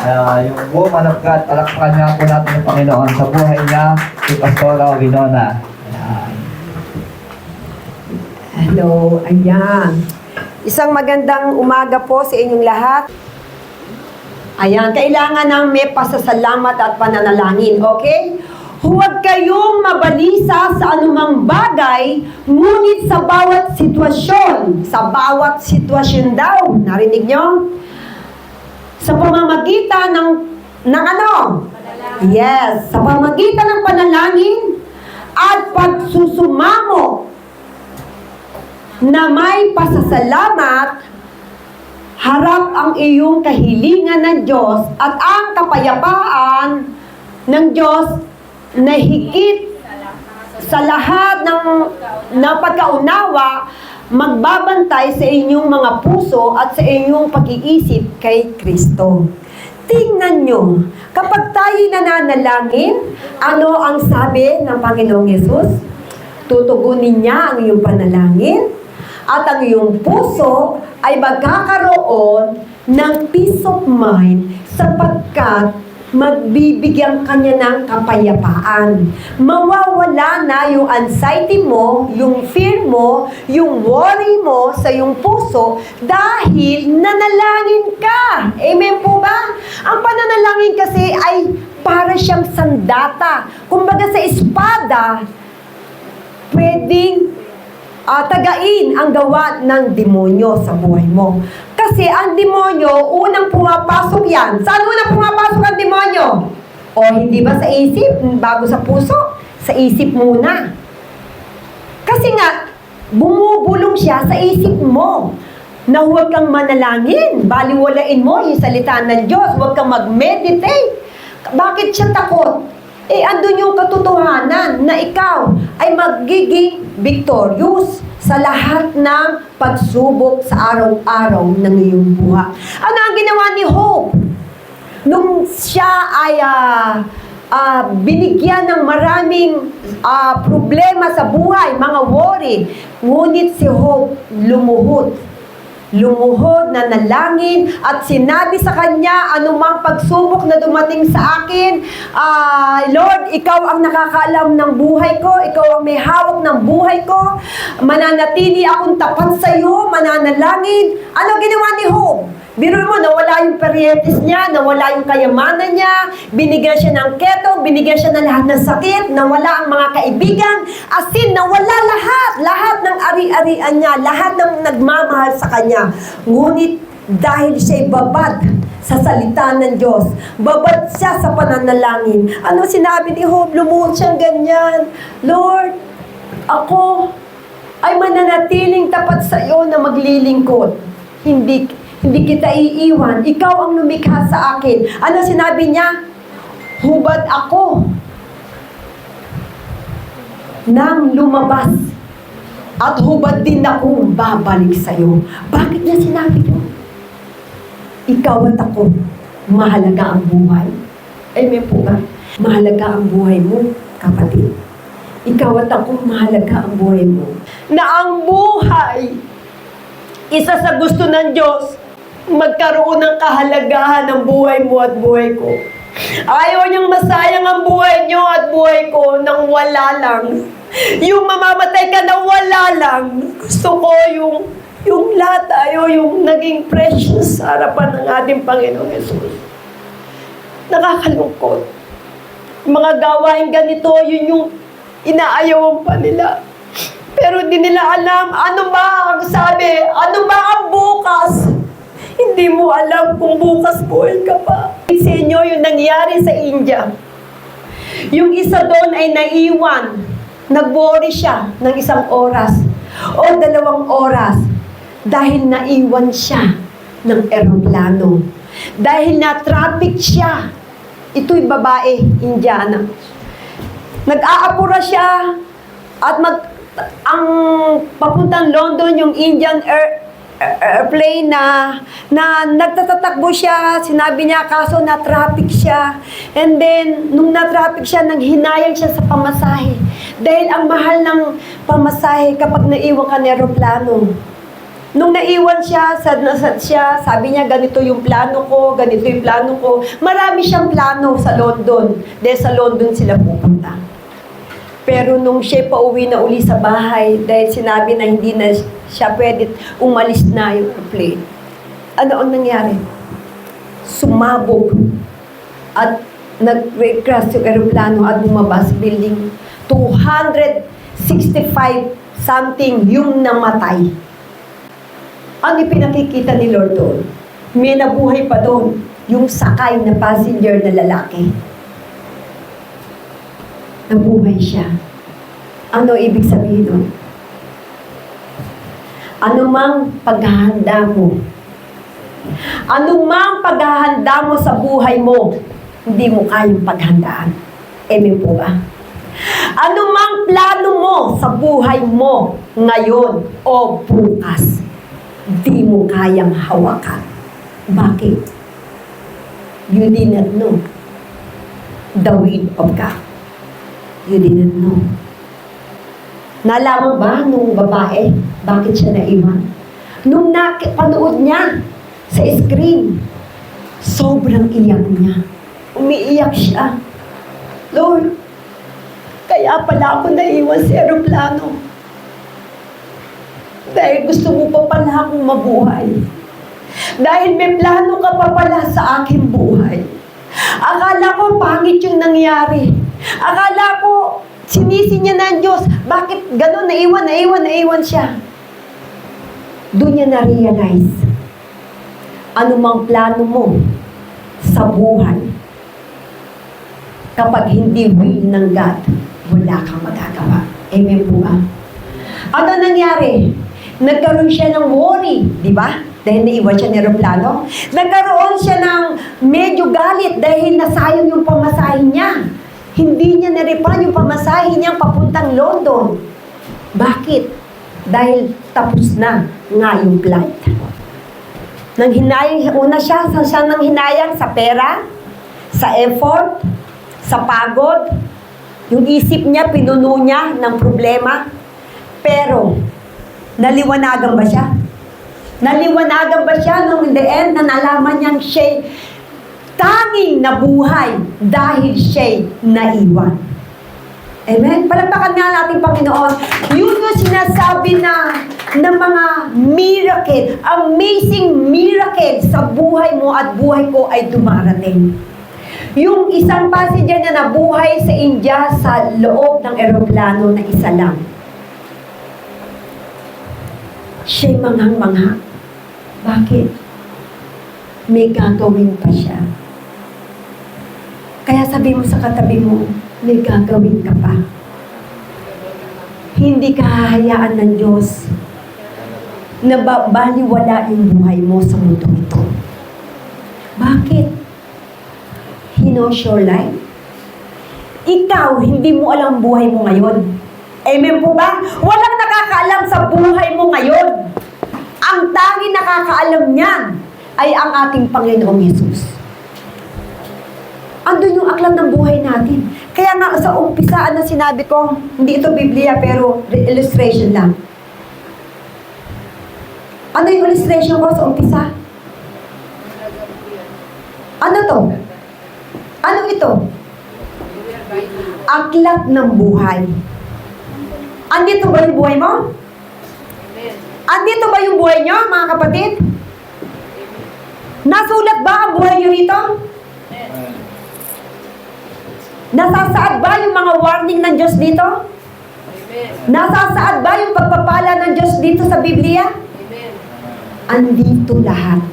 yung woman of God, palakpakan nga po natin ng Panginoon sa buhay niya, si Pastora Winona. Ayan. Hello, ayan. Isang magandang umaga po sa inyong lahat. Ayan, kailangan ng may pasasalamat at pananalangin, okay? Huwag kayong mabalisa sa anumang bagay, ngunit sa bawat sitwasyon daw, narinig nyo? Sa pamamagitan ng ano? Yes, sa pamamagitan ng panalangin at pagsusumamo na may pasasalamat, harap ang iyong kahilingan ng Diyos at ang kapayapaan ng Diyos na higit sa lahat ng pagkaunawa, magbabantay sa inyong mga puso at sa inyong pag-iisip kay Kristo. Tingnan nyo, kapag tayo nananalangin, ano ang sabi ng Panginoong Yesus? Tutugunin niya ang iyong panalangin at ang iyong puso ay magkakaroon ng peace of mind sapagkat magbibigyan kanya ng kapayapaan. Mawawala na yung anxiety mo, yung fear mo, yung worry mo sa iyong puso dahil nanalangin ka. Amen po ba? Ang pananalangin kasi ay para siyang sandata. Kumbaga sa espada, pwedeng tagain ang gawa ng demonyo sa buhay mo. Kasi ang demonyo, unang pumapasok yan. Saan unang pumapasok ang demonyo? O hindi ba sa isip, bago sa puso? Sa isip muna. Kasi nga, bumubulong siya sa isip mo na huwag kang manalangin. Baliwalain mo yung salita ng Diyos. Huwag kang mag-meditate. Bakit siya takot? Andun yung katotohanan na ikaw ay magiging victorious sa lahat ng pagsubok sa araw-araw ng iyong buhay. Ano ang ginawa ni Hope? Nung siya ay binigyan ng maraming problema sa buhay, mga worry, ngunit si Hope lumuhod na nalangin at sinabi sa kanya, anumang pagsubok na dumating sa akin, Lord, ikaw ang nakakaalam ng buhay ko, ikaw ang may hawak ng buhay ko, mananatili akong tapat sa iyo, mananalangin. Ano ginawa ni Hope? Biro mo, nawala yung parientes niya, nawala yung kayamanan niya, binigyan siya ng keto, binigyan siya ng lahat ng sakit, nawala ang mga kaibigan, as in, nawala lahat ng ari-arian niya, lahat ng nagmamahal sa kanya. Ngunit dahil siya'y babad sa salita ng Diyos, babad siya sa pananalangin. Ano sinabi ni Hope? Lumuhod siyang ganyan, Lord, ako ay mananatiling tapat sa iyo na maglilingkod. Hindi kita iiwan. Ikaw ang lumikha sa akin. Ano sinabi niya? Hubad ako nang lumabas at hubad din akong babalik sa iyo. Bakit niya sinabi ito? Ikaw at ako, mahalaga ang buhay. Amen po ba? Mahalaga ang buhay mo, kapatid. Ikaw at ako, mahalaga ang buhay mo. Na ang buhay, isa sa gusto ng Diyos, magkaroon ng kahalagahan ng buhay mo at buhay ko. Ayaw niyang masayang ang buhay niyo at buhay ko nang wala lang. Yung mamamatay ka nang wala lang. Gusto ko yung lahat tayo, yung naging precious sa harapan ng ating Panginoong Yesus. Nakakalungkot. Mga gawain ganito, yun yung inaayawan pa nila. Pero di nila alam, ano ba ang sabi? Ano ba ang bukas? Hindi mo alam kung bukas buhay ka pa. Sa inyo, yung nangyari sa India. Yung isa doon ay naiwan. Nag-worry siya ng 1 oras o 2 oras dahil naiwan siya ng eroplano. Dahil na-traffic siya. Ito'y babae, Indiana. Nag-aapura siya at ang papuntang London, yung Indian airplane na nagtatatakbo siya, sinabi niya, kaso na-traffic siya. And then, nung na-traffic siya, nanghinayang siya sa pamasahe. Dahil ang mahal ng pamasahe kapag naiwan ka ng aeroplano. Nung naiwan siya, sad na sad siya, sabi niya, ganito yung plano ko, ganito yung plano ko. Marami siyang plano sa London. Dahil sa London sila pupunta. Pero nung siya pauwi na uli sa bahay, dahil sinabi na hindi na siya pwede, umalis na yung plane. Ano ang nangyari? Sumabog. At nag-crash yung aeroplano at bumaba sa building. 265 something yung namatay. Ano yung pinakikita ni Lord doon? May nabuhay pa doon, yung sakay na passenger na lalaki. Nabuhay siya. Ano ibig sabihin doon? Anumang paghahanda mo, anumang paghahanda mo sa buhay mo, hindi mo kayang paghandaan. Amen po ba? Anumang plano mo sa buhay mo ngayon o bukas, di mo kayang hawakan. Bakit? You did not know the will of God. You didn't know. Nalaman ba nung babae, bakit siya naiwan? Nung napanood niya sa screen, sobrang iyak niya. Umiiyak siya. Lord, kaya pala ako naiwan sa aeroplano. Dahil gusto mo pa pala akong mabuhay. Dahil may plano ka pa pala sa aking buhay. Akala ko pangit yung nangyari. Akala ko sinisi niya na ang Diyos. Bakit gano'n? Naiwan siya. Doon niya na-realize, anumang plano mo sa buhay, kapag hindi will ng God, wala kang magagawa. Amen po ba? Ano nangyari? Nagkaroon siya ng worry, di ba? Dahil naiwan siya ng aeroplano. Nagkaroon siya ng medyo galit dahil nasayang yung pamasahe niya. Hindi niya naripan yung pamasahe niyang papuntang London. Bakit? Dahil tapos na nga yung flight. Nang hinayang, una siya nang hinayang sa pera, sa effort, sa pagod. Yung isip niya, pinuno niya ng problema. Pero, naliwanagan ba siya? Naliwanagan ba siya nung in the end na nalaman niyang siya tanging nabuhay dahil siya naiwan? Amen? Palagpakan nga natin, Panginoon. Yun yung sinasabi na ng mga miracle, amazing miracle sa buhay mo at buhay ko ay dumarating. Yung isang passenger na nabuhay sa India sa loob ng eroplano na isa lang. Siya'y manghang-mangha. Bakit? May gagawin pa siya. Kaya sabi mo sa katabi mo, may gagawin ka pa. Hindi ka hahayaan ng Diyos na baliwala yung buhay mo sa mundo ito. Bakit? He knows your life. Ikaw, hindi mo alam buhay mo ngayon. Amen po ba? Walang nakakaalam sa buhay mo ngayon. Ang tanging nakakaalam niyan ay ang ating Panginoong Yesus. Andun yung aklat ng buhay natin. Kaya nga sa umpisa, ano sinabi ko, hindi ito Biblia pero illustration lang. Ano yung illustration ko sa umpisa? Ano to? Ano ito? Aklat ng buhay. Andito ba yung buhay mo? Andito ba yung buhay nyo, mga kapatid? Nasulat ba ang buhay nyo rito? Nasasaad ba yung mga warning ng Diyos dito? Nasasaad ba yung pagpapala ng Diyos dito sa Biblia? Andito lahat.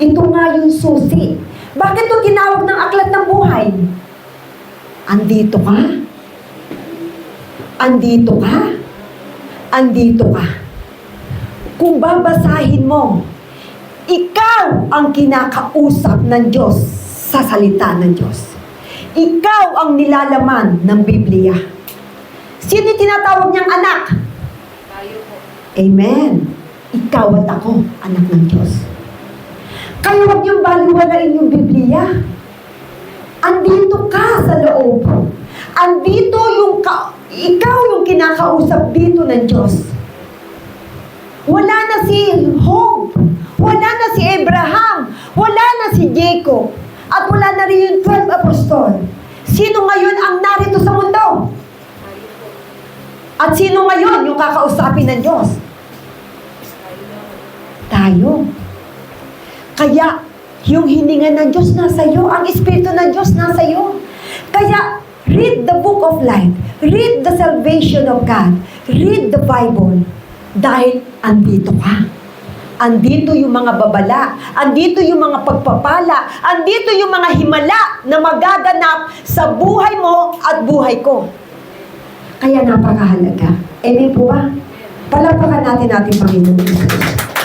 Ito nga yung susi. Bakit ito tinawag ng aklat ng buhay? Andito ka. Andito ka. Andito ka. Kung babasahin mo, ikaw ang kinakausap ng Diyos sa salita ng Diyos. Ikaw ang nilalaman ng Biblia. Sino tinatawag niyang anak? Tayo po. Amen. Ikaw at ako, anak ng Diyos. Kaya huwag niyong baliwalain yung Biblia. Andito ka sa loob. Andito yung ikaw yung kinakausap dito ng Diyos. Wala na si Job. Wala na si Abraham. Wala na si Jacob. At wala na rin yung 12 apostol. Sino ngayon ang narito sa mundo? At sino ngayon yung kakausapin ng Diyos? Tayo. Kaya, yung hininga ng Diyos nasa iyo, ang Espiritu ng Diyos nasa iyo. Kaya, read the book of life. Read the salvation of God. Read the Bible. Dahil andito ka. Andito yung mga babala. Andito yung mga pagpapala. Andito yung mga himala na magaganap sa buhay mo at buhay ko. Kaya napakahalaga. Amen po ba? Palapakan natin ating Panginoon Jesus.